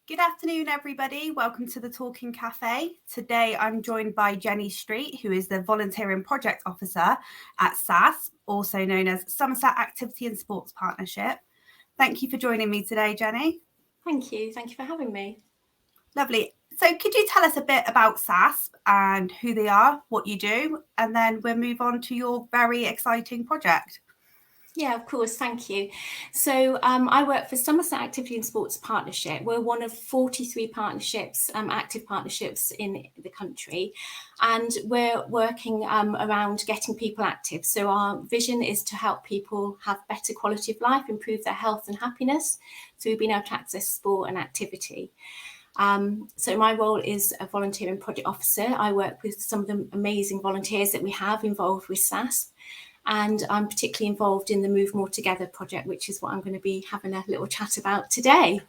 Good afternoon, everybody. Welcome to the Talking Cafe. Today, I'm joined by Jenny Street, who is the Volunteering Project Officer at SASP, also known as Somerset Activity and Sports Partnership. Thank you for joining me today, Jenny. Thank you. Thank you for having me. Lovely. So could you tell us a bit about SASP and who they are, what you do, and then we'll move on to your very exciting project? Yeah, of course. Thank you. So I work for Somerset Activity and Sports Partnership. We're one of 43 partnerships, active partnerships in the country, and we're working around getting people active. So our vision is to help people have better quality of life, improve their health and happiness through being able to access sport and activity. So my role is a volunteering project officer. I work with some of the amazing volunteers that we have involved with SASP. And I'm particularly involved in the Move More Together project, which is what I'm going to be having a little chat about today.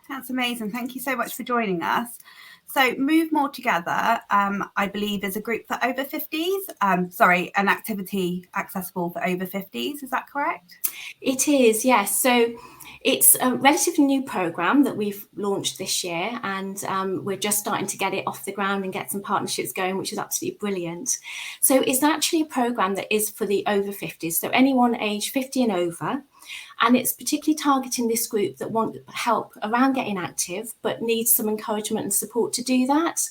That's amazing. Thank you so much for joining us. So Move More Together, I believe, is a group for over 50s. An activity accessible for over 50s. Is that correct? It is, yes. So it's a relatively new programme that we've launched this year, and we're just starting to get it off the ground and get some partnerships going, which is absolutely brilliant. So it's actually a programme that is for the over 50s, so anyone aged 50 and over. And it's particularly targeting this group that want help around getting active, but needs some encouragement and support to do that.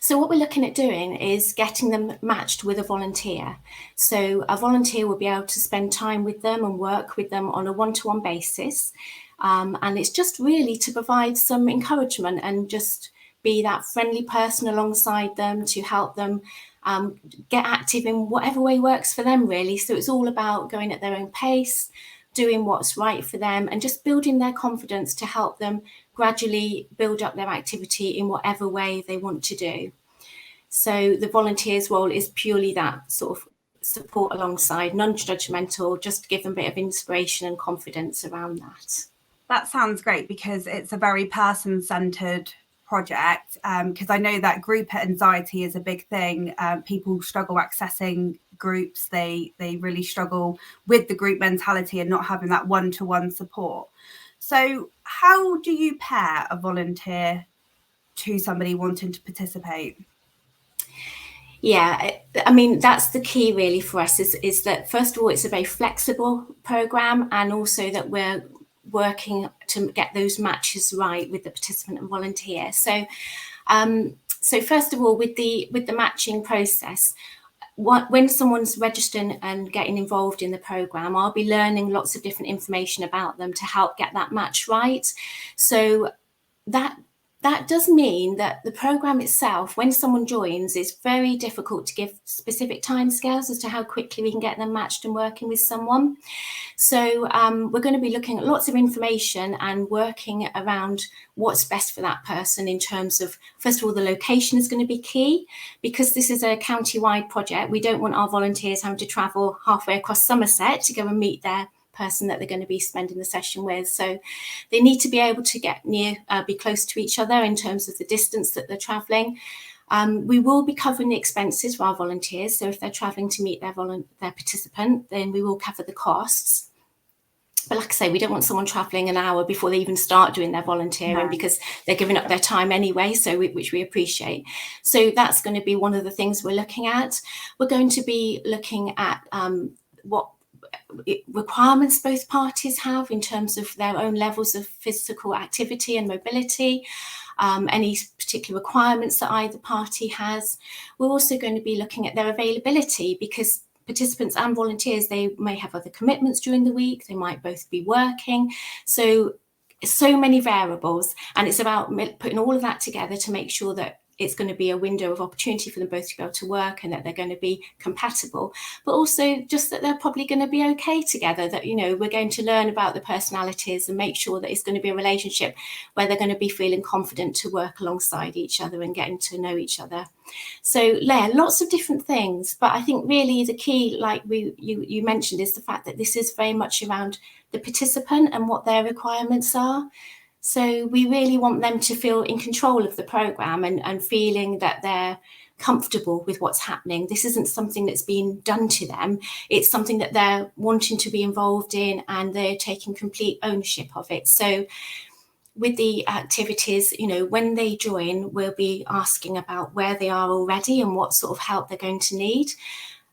So what we're looking at doing is getting them matched with a volunteer. So a volunteer will be able to spend time with them and work with them on a one-to-one basis. And it's just really to provide some encouragement and just be that friendly person alongside them to help them get active in whatever way works for them, really. So it's all about going at their own pace, doing what's right for them, and just building their confidence to help them gradually build up their activity in whatever way they want to do. So the volunteer's role is purely that sort of support alongside, non-judgmental, just to give them a bit of inspiration and confidence around that. That sounds great because it's a very person-centered project, because I know that group anxiety is a big thing. People struggle accessing groups. They really struggle with the group mentality and not having that one-to-one support. So how do you pair a volunteer to somebody wanting to participate? Yeah, I mean, that's the key really for us is that, first of all, it's a very flexible programme, and also that we're working to get those matches right with the participant and volunteer. So first of all, with the matching process, when someone's registering and getting involved in the programme, I'll be learning lots of different information about them to help get that match right. So that does mean that the programme itself, when someone joins, is very difficult to give specific timescales as to how quickly we can get them matched and working with someone. So we're going to be looking at lots of information and working around what's best for that person in terms of, first of all, the location is going to be key, because this is a county-wide project. We don't want our volunteers having to travel halfway across Somerset to go and meet their person that they're going to be spending the session with. So they need to be able to get near, be close to each other in terms of the distance that they're travelling. We will be covering the expenses for our volunteers. So if they're travelling to meet their participant, then we will cover the costs. But like I say, we don't want someone travelling an hour before they even start doing their volunteering, because they're giving up their time anyway, which we appreciate. So that's going to be one of the things we're looking at. We're going to be looking at what requirements both parties have in terms of their own levels of physical activity and mobility, any particular requirements that either party has. We're also going to be looking at their availability, because participants and volunteers, they may have other commitments during the week, they might both be working. So many variables, and it's about putting all of that together to make sure that it's going to be a window of opportunity for them both to go to work, and that they're going to be compatible, but also just that they're probably going to be okay together, that, you know, we're going to learn about the personalities and make sure that it's going to be a relationship where they're going to be feeling confident to work alongside each other and getting to know each other. So yeah, lots of different things, but I think really the key, like you mentioned, is the fact that this is very much around the participant and what their requirements are. So we really want them to feel in control of the programme and feeling that they're comfortable with what's happening. This isn't something that's been done to them. It's something that they're wanting to be involved in, and they're taking complete ownership of it. So with the activities, you know, when they join, we'll be asking about where they are already and what sort of help they're going to need.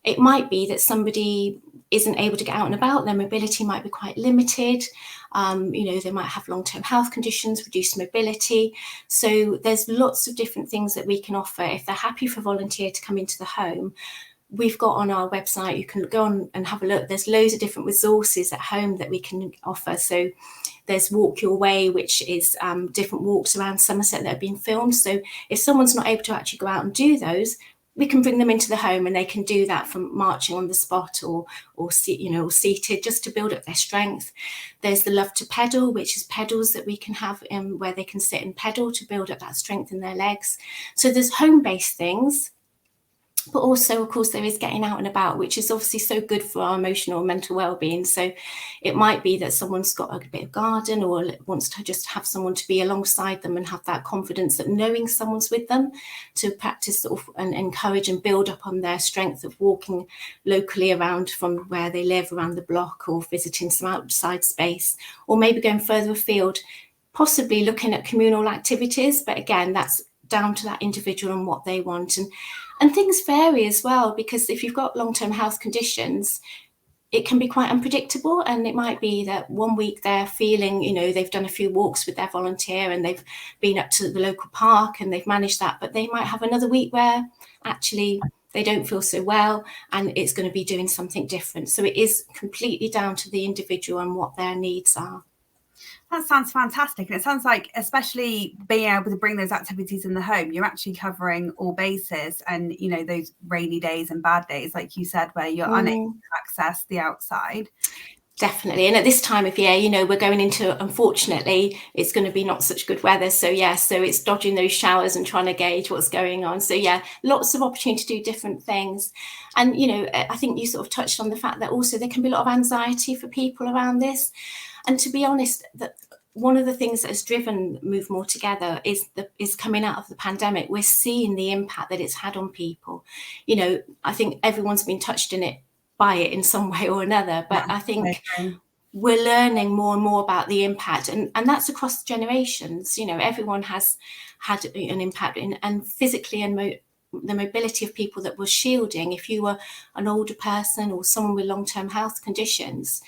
It might be that somebody isn't able to get out and about, their mobility might be quite limited. You know, they might have long-term health conditions, reduced mobility. So there's lots of different things that we can offer. If they're happy for a volunteer to come into the home, we've got on our website, you can go on and have a look. There's loads of different resources at home that we can offer. So there's Walk Your Way, which is different walks around Somerset that have been filmed. So if someone's not able to actually go out and do those, we can bring them into the home and they can do that from marching on the spot or seated, just to build up their strength. There's the Love to Pedal, which is pedals that we can have where they can sit and pedal to build up that strength in their legs. So there's home-based things. But also, of course, there is getting out and about, which is obviously so good for our emotional and mental well-being. So it might be that someone's got a bit of garden or wants to just have someone to be alongside them and have that confidence that knowing someone's with them to practice and encourage and build up on their strength of walking locally around from where they live, around the block, or visiting some outside space, or maybe going further afield, possibly looking at communal activities. But again, that's down to that individual and what they want. And things vary as well, because if you've got long-term health conditions, it can be quite unpredictable. And it might be that one week they're feeling, you know, they've done a few walks with their volunteer and they've been up to the local park and they've managed that. But they might have another week where actually they don't feel so well and it's going to be doing something different. So it is completely down to the individual and what their needs are. That sounds fantastic. And it sounds like, especially being able to bring those activities in the home, you're actually covering all bases. And, you know, those rainy days and bad days, like you said, where you're unable to access the outside. Definitely. And at this time of year, you know, we're going into, unfortunately, it's going to be not such good weather. So, yeah, so it's dodging those showers and trying to gauge what's going on. So, yeah, lots of opportunity to do different things. And, you know, I think you sort of touched on the fact that also there can be a lot of anxiety for people around this. And to be honest, that one of the things that has driven Move More Together is coming out of the pandemic. We're seeing the impact that it's had on people. You know, I think everyone's been touched by it in some way or another, but yeah, I think we're learning more and more about the impact, and that's across generations. You know, everyone has had an impact and physically and the mobility of people that were shielding. If you were an older person or someone with long-term health conditions,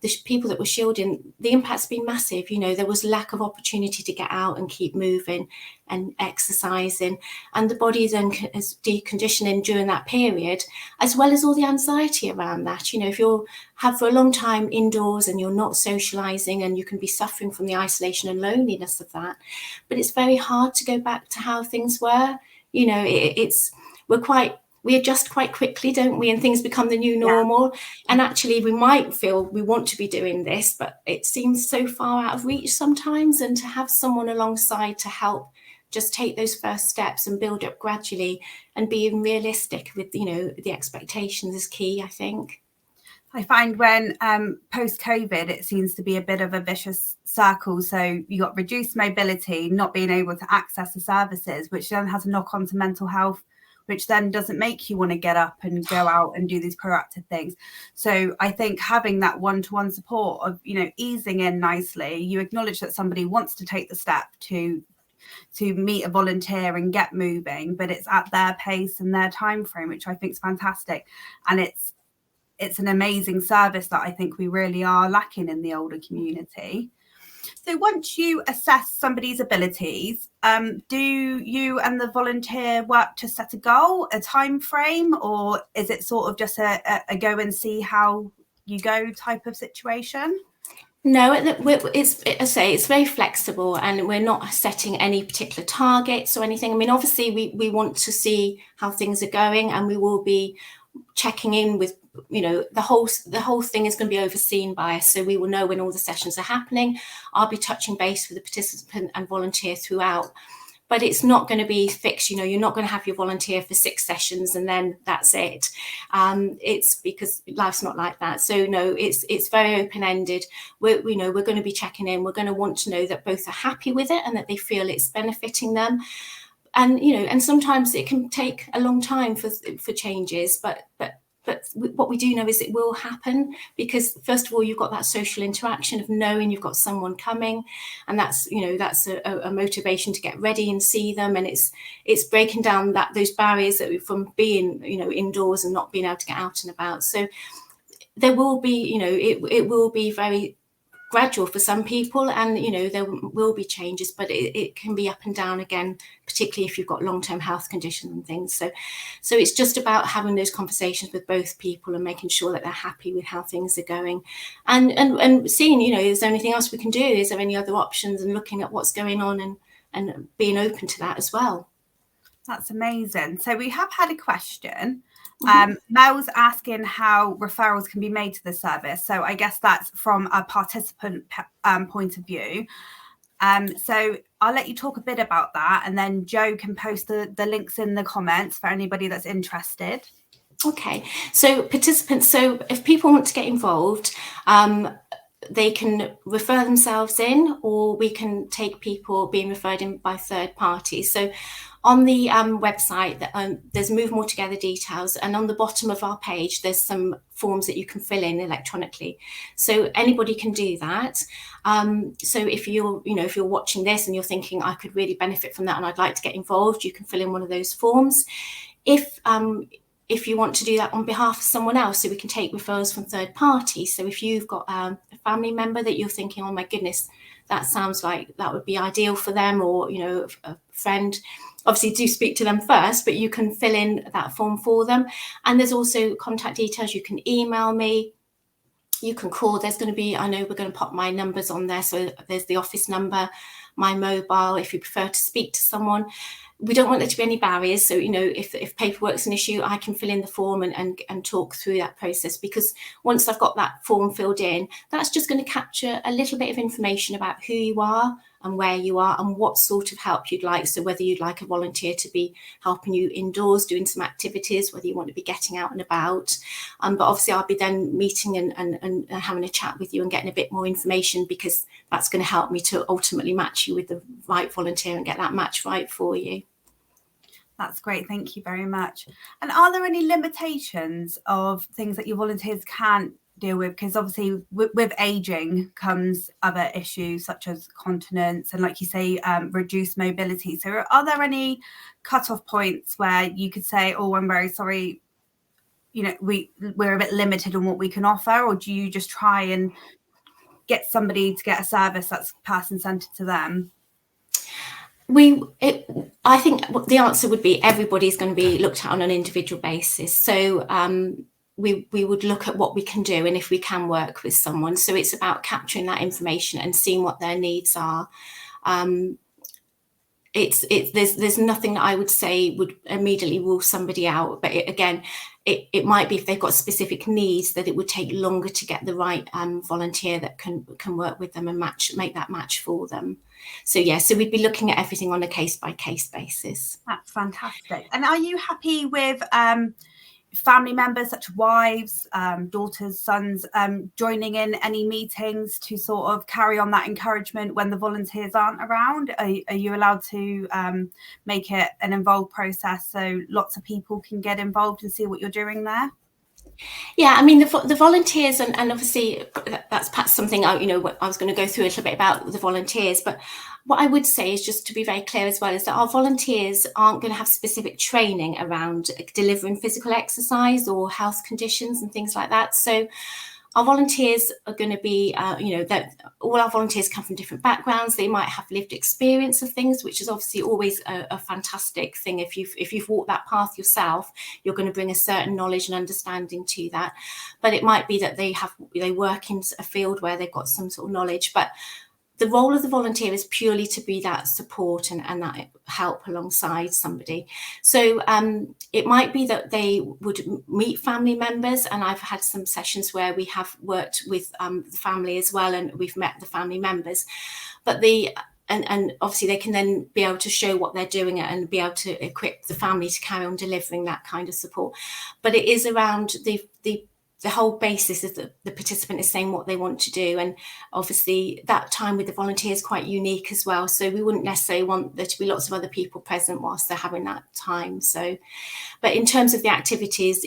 the people that were shielding, the impact's been massive. You know, there was lack of opportunity to get out and keep moving and exercising, and the body then is deconditioning during that period, as well as all the anxiety around that. You know, if you have for a long time indoors and you're not socializing, and you can be suffering from the isolation and loneliness of that, but it's very hard to go back to how things were. You know, we adjust quite quickly, don't we? And things become the new normal. Yeah. And actually we might feel we want to be doing this, but it seems so far out of reach sometimes. And to have someone alongside to help just take those first steps and build up gradually and being realistic with, you know, the expectations is key, I think. I find when post-COVID, it seems to be a bit of a vicious circle. So you got reduced mobility, not being able to access the services, which then has a knock-on to mental health, which then doesn't make you want to get up and go out and do these proactive things. So I think having that one-to-one support of, you know, easing in nicely, you acknowledge that somebody wants to take the step to meet a volunteer and get moving, but it's at their pace and their time frame, which I think is fantastic. And it's an amazing service that I think we really are lacking in the older community. So once you assess somebody's abilities, do you and the volunteer work to set a goal, a time frame, or is it sort of just a go and see how you go type of situation? No, it's very flexible, and we're not setting any particular targets or anything. I mean, obviously we want to see how things are going, and we will be checking in with, you know, the whole thing is going to be overseen by us, so we will know when all the sessions are happening. I'll be touching base with the participant and volunteer throughout, but it's not going to be fixed. You know, you're not going to have your volunteer for 6 sessions and then that's it. It's because life's not like that. So no, it's very open-ended. We're going to be checking in. We're going to want to know that both are happy with it and that they feel it's benefiting them. And, you know, and sometimes it can take a long time for changes, but what we do know is it will happen, because first of all, you've got that social interaction of knowing you've got someone coming, and that's a motivation to get ready and see them, and it's breaking down those barriers that from being indoors and not being able to get out and about. So there will be, it will be very gradual for some people, and there will be changes, but it can be up and down again, particularly if you've got long-term health conditions and things. So it's just about having those conversations with both people and making sure that they're happy with how things are going, and seeing, is there anything else we can do, is there any other options, and looking at what's going on and being open to that as well. That's amazing. So we have had a question. Mel's asking how referrals can be made to the service. So I guess that's from a participant point of view. So I'll let you talk a bit about that, and then Joe can post the links in the comments for anybody that's interested. Okay, so participants, so if people want to get involved, they can refer themselves in, or we can take people being referred in by third parties. So on the website, there's Move More Together details, and on the bottom of our page, there's some forms that you can fill in electronically. So anybody can do that. So if you're watching this and you're thinking, I could really benefit from that and I'd like to get involved, you can fill in one of those forms. If you want to do that on behalf of someone else, so we can take referrals from third parties. So if you've got a family member that you're thinking, oh my goodness, that sounds like that would be ideal for them, or a friend, obviously do speak to them first, but you can fill in that form for them. And there's also contact details. You can email me, you can call. There's going to be, I know we're going to pop my numbers on there, so there's the office number, my mobile, if you prefer to speak to someone. We don't want there to be any barriers. So, if paperwork's an issue, I can fill in the form and talk through that process, because once I've got that form filled in, that's just going to capture a little bit of information about who you are and where you are and what sort of help you'd like. So whether you'd like a volunteer to be helping you indoors, doing some activities, whether you want to be getting out and about. But obviously I'll be then meeting and having a chat with you and getting a bit more information, because that's going to help me to ultimately match you with the right volunteer and get that match right for you. That's great. Thank you very much. And are there any limitations of things that your volunteers can't deal with? Because obviously with aging comes other issues such as continence and, like you say, reduced mobility. So are there any cutoff points where you could say, oh, I'm very sorry, we're a bit limited on what we can offer? Or do you just try and get somebody to get a service that's person-centered to them? I think the answer would be everybody's going to be looked at on an individual basis. So we would look at what we can do and if we can work with someone. So it's about capturing that information and seeing what their needs are. There's nothing that I would say would immediately rule somebody out, but it might be if they've got specific needs that it would take longer to get the right volunteer that can work with them and make that match for them. So we'd be looking at everything on a case-by-case basis. That's fantastic. And are you happy with family members such as wives, daughters, sons, joining in any meetings to sort of carry on that encouragement when the volunteers aren't around? Are you allowed to make it an involved process so lots of people can get involved and see what you're doing there? Yeah, I mean, the volunteers, and obviously that's perhaps something I was going to go through a little bit about the volunteers, but what I would say is, just to be very clear as well, is that our volunteers aren't going to have specific training around delivering physical exercise or health conditions and things like that. So our volunteers are going to be, that all our volunteers come from different backgrounds. They might have lived experience of things, which is obviously always a fantastic thing. If you've walked that path yourself, you're going to bring a certain knowledge and understanding to that. But it might be that they work in a field where they've got some sort of knowledge. But the role of the volunteer is purely to be that support and that help alongside somebody. So it might be that they would meet family members, and I've had some sessions where we have worked with the family as well, and we've met the family members. But and obviously they can then be able to show what they're doing and be able to equip the family to carry on delivering that kind of support. But it is around the whole basis is that the participant is saying what they want to do. And obviously that time with the volunteer is quite unique as well. So we wouldn't necessarily want there to be lots of other people present whilst they're having that time. So, but in terms of the activities,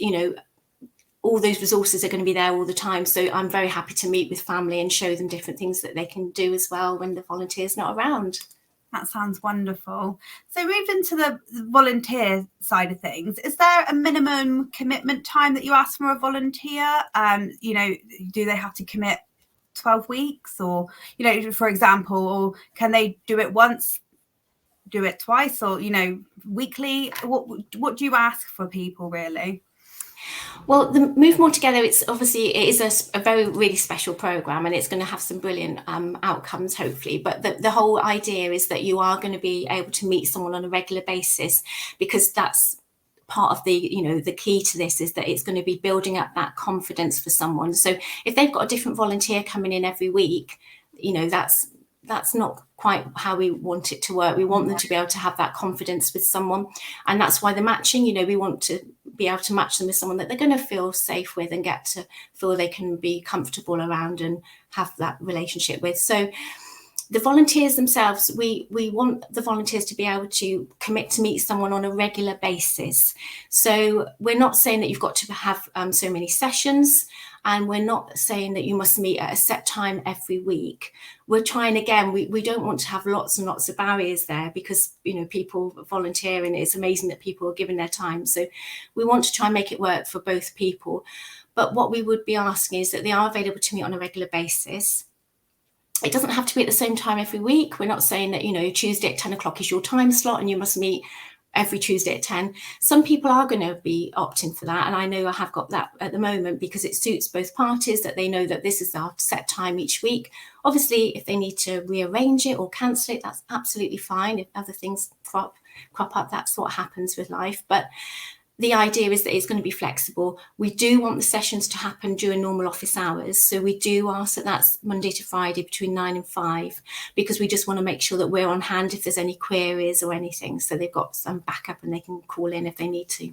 all those resources are going to be there all the time. So I'm very happy to meet with family and show them different things that they can do as well when the volunteer's not around. That sounds wonderful. So moving to the volunteer side of things, is there a minimum commitment time that you ask for a volunteer? You know, do they have to commit 12 weeks or, you know, for example, or can they do it once, do it twice, or, you know, weekly? What do you ask for people really? Well, the Move More Together, it is a very really special program, and it's going to have some brilliant outcomes, hopefully. But the whole idea is that you are going to be able to meet someone on a regular basis, because that's part of the, you know, the key to this is that it's going to be building up that confidence for someone. So if they've got a different volunteer coming in every week, you know, that's not quite how we want it to work. We want them to be able to have that confidence with someone. And that's why the matching, you know, we want to be able to match them with someone that they're going to feel safe with and get to feel they can be comfortable around and have that relationship with. So the volunteers themselves, we want the volunteers to be able to commit to meet someone on a regular basis. So we're not saying that you've got to have so many sessions, and we're not saying that you must meet at a set time every week. We're trying, again, we don't want to have lots and lots of barriers there, because, you know, people volunteering, it's amazing that people are giving their time. So we want to try and make it work for both people. But what we would be asking is that they are available to meet on a regular basis. It doesn't have to be at the same time every week. We're not saying that, you know, Tuesday at 10 o'clock is your time slot and you must meet every Tuesday at 10. Some people are going to be opting for that. And I know I have got that at the moment, because it suits both parties, that they know that this is our set time each week. Obviously, if they need to rearrange it or cancel it, that's absolutely fine. If other things crop up, that's what happens with life. But the idea is that it's going to be flexible. We do want the sessions to happen during normal office hours. So we do ask that that's Monday to Friday between 9 and 5, because we just want to make sure that we're on hand if there's any queries or anything. So they've got some backup and they can call in if they need to.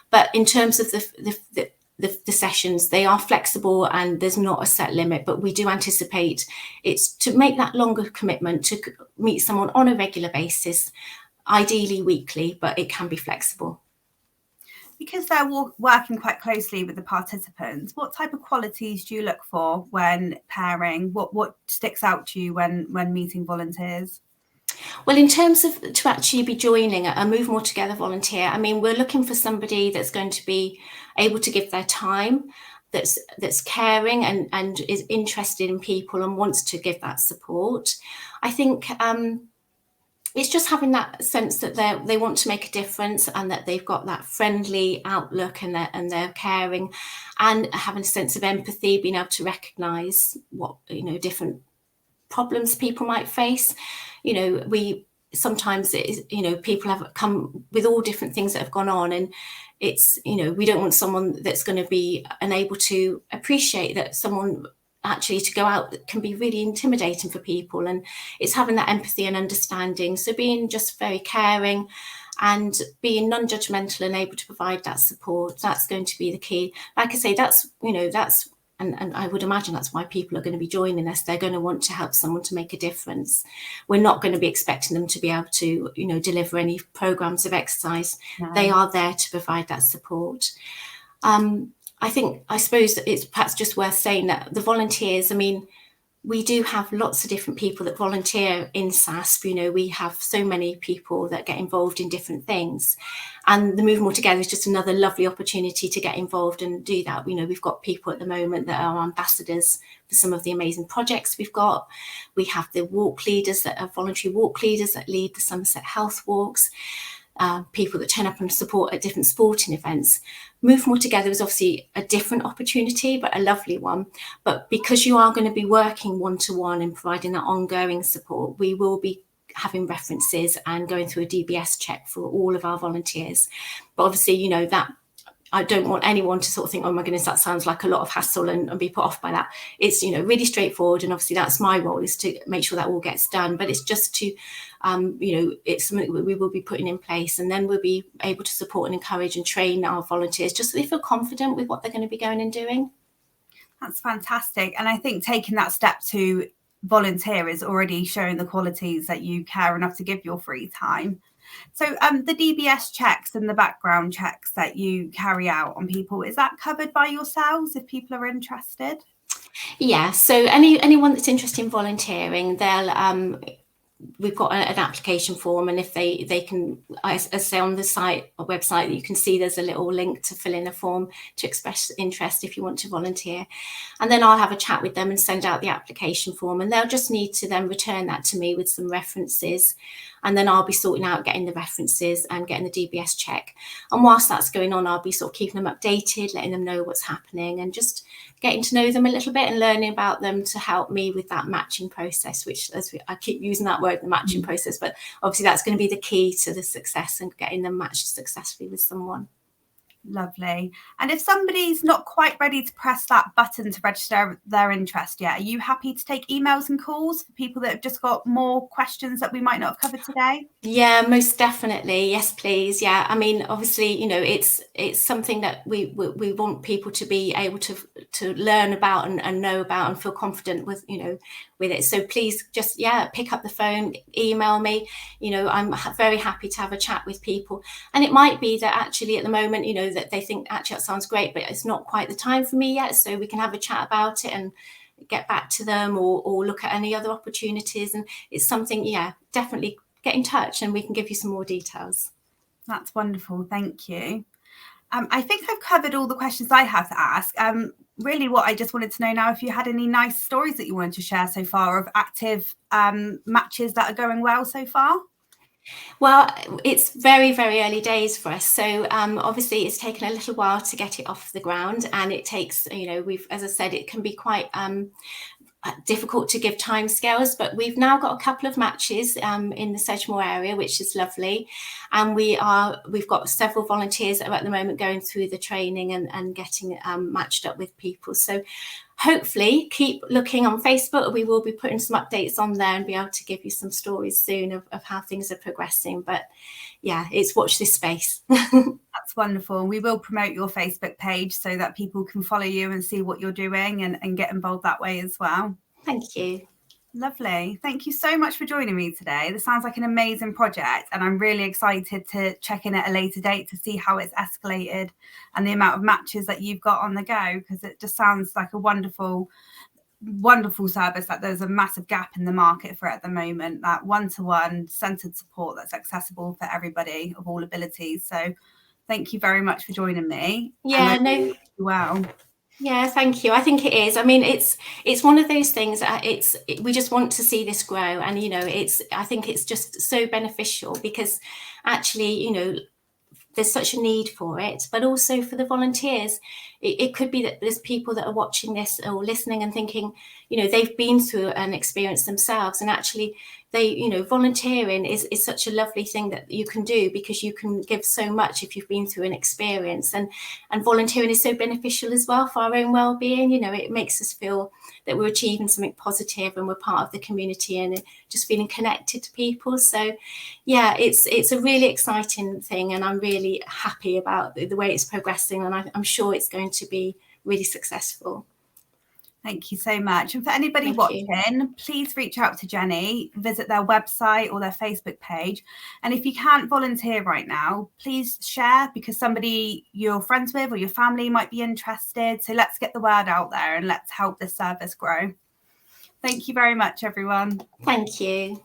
But in terms of the sessions, they are flexible and there's not a set limit, but we do anticipate it's to make that longer commitment to meet someone on a regular basis, ideally weekly, but it can be flexible. Because they're working quite closely with the participants, what type of qualities do you look for when pairing? What sticks out to you when meeting volunteers? Well, in terms of to actually be joining a Move More Together volunteer, I mean, we're looking for somebody that's going to be able to give their time, that's caring and is interested in people and wants to give that support. I think it's just having that sense that they want to make a difference and that they've got that friendly outlook and they're caring, and having a sense of empathy, being able to recognise what, you know, different problems people might face. You know, we sometimes, you know, people have come with all different things that have gone on, and it's, you know, we don't want someone that's going to be unable to appreciate that someone actually to go out can be really intimidating for people, and it's having that empathy and understanding. So being just very caring and being non-judgmental and able to provide that support, that's going to be the key. Like I say, that's, you know, that's and I would imagine that's why people are going to be joining us. They're going to want to help someone to make a difference. We're not going to be expecting them to be able to, you know, deliver any programs of exercise. No. They are there to provide that support. I suppose it's perhaps just worth saying that the volunteers, I mean, we do have lots of different people that volunteer in SASP. You know, we have so many people that get involved in different things, and the Move More Together is just another lovely opportunity to get involved and do that. You know, we've got people at the moment that are ambassadors for some of the amazing projects we've got. We have the walk leaders that are voluntary walk leaders that lead the Somerset Health Walks. People that turn up and support at different sporting events. Move More Together is obviously a different opportunity, but a lovely one. But because you are going to be working one-to-one and providing that ongoing support, we will be having references and going through a DBS check for all of our volunteers. But obviously, you know, that I don't want anyone to sort of think, oh my goodness, that sounds like a lot of hassle and be put off by that. It's, you know, really straightforward. And obviously that's my role, is to make sure that all gets done. But it's just to, you know, it's something that we will be putting in place, and then we'll be able to support and encourage and train our volunteers just so they feel confident with what they're going to be going and doing. That's fantastic. And I think taking that step to volunteer is already showing the qualities that you care enough to give your free time. So the DBS checks and the background checks that you carry out on people, is that covered by yourselves if people are interested? Yeah, so anyone that's interested in volunteering, they'll we've got an application form, and if they can, as say on the site or website, you can see there's a little link to fill in a form to express interest if you want to volunteer. And then I'll have a chat with them and send out the application form, and they'll just need to then return that to me with some references, and then I'll be sorting out getting the references and getting the DBS check. And whilst that's going on, I'll be sort of keeping them updated, letting them know what's happening, and just getting to know them a little bit and learning about them to help me with that matching process, which, I keep using that word, the matching process, but obviously that's going to be the key to the success and getting them matched successfully with someone. Lovely. And if somebody's not quite ready to press that button to register their interest yet, are you happy to take emails and calls for people that have just got more questions that we might not have covered today? Yeah, most definitely. Yes, please. Yeah, I mean, obviously, you know, it's something that we want people to be able to learn about and know about and feel confident with, you know, with it. So please just, yeah, pick up the phone, email me. You know, I'm very happy to have a chat with people. And it might be that actually at the moment, you know, that they think actually that sounds great, but it's not quite the time for me yet. So we can have a chat about it and get back to them, or look at any other opportunities. And it's something, yeah, definitely get in touch and we can give you some more details. That's wonderful. Thank you. I think I've covered all the questions I have to ask. Really what I just wanted to know now, if you had any nice stories that you wanted to share so far of active matches that are going well so far. Well, it's very, very early days for us. So obviously it's taken a little while to get it off the ground, and it takes, you know, as I said, it can be quite difficult to give timescales, but we've now got a couple of matches in the Sedgemoor area, which is lovely, and we've got several volunteers that are at the moment going through the training and getting matched up with people. So hopefully keep looking on Facebook. We will be putting some updates on there and be able to give you some stories soon of how things are progressing. But yeah, it's watch this space. That's wonderful. We will promote your Facebook page so that people can follow you and see what you're doing and get involved that way as well. Thank you. Lovely. Thank you so much for joining me today. This sounds like an amazing project, and I'm really excited to check in at a later date to see how it's escalated and the amount of matches that you've got on the go, because it just sounds like a wonderful service that there's a massive gap in the market for at the moment, that one-to-one centered support that's accessible for everybody of all abilities. So thank you very much for joining me. Yeah, no. Well. Yeah, thank you. I think it is. I mean, it's one of those things. We just want to see this grow, and you know, I think it's just so beneficial because actually, you know, there's such a need for it, but also for the volunteers. It could be that there's people that are watching this or listening and thinking, you know, they've been through an experience themselves, and actually you know, volunteering is such a lovely thing that you can do, because you can give so much if you've been through an experience, and volunteering is so beneficial as well for our own well-being. You know, it makes us feel that we're achieving something positive and we're part of the community and just feeling connected to people. So yeah, it's a really exciting thing, and I'm really happy about the way it's progressing, and I'm sure it's going to be really successful. Thank you so much. And for anybody watching, please reach out to Jenny, visit their website or their Facebook page. And if you can't volunteer right now, please share, because somebody you're friends with or your family might be interested. So let's get the word out there and let's help this service grow. Thank you very much, everyone. Thank you.